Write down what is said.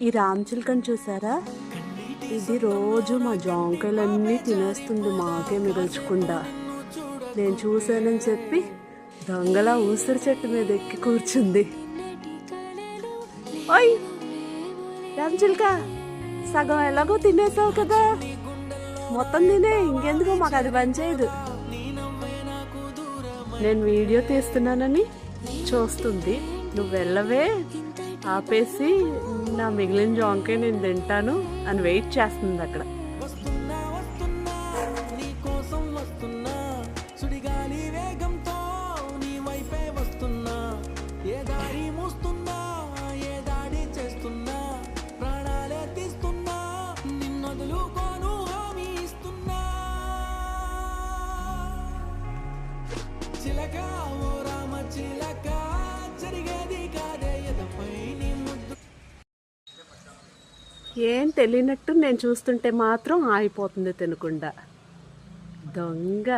ఈ రామచిలుకని చూసారా? ఇది రోజు మా జాంకాయలన్నీ తినేస్తుంది, మాకే మిగల్చకుండా. నేను చూశానని చెప్పి దొంగలా ఊసిరి చెట్టు మీద ఎక్కి కూర్చుంది. ఓయ్ రామచిలుక, సగం ఎలాగో తినేసావు కదా, మొత్తం తినే, ఇంకెందుకో మాకు అది పనిచేయదు. నేను వీడియో తీస్తున్నానని చూస్తుంది. నువ్వు వెళ్ళవే, ఆపేసి నా మిగిలిన జాంకాయ నేను తింటాను అని వెయిట్ చేస్తుంది అక్కడ. ఏం తెలియనట్టు నేను చూస్తుంటే మాత్రం ఆగిపోతుంది తినకుండా. దొంగ.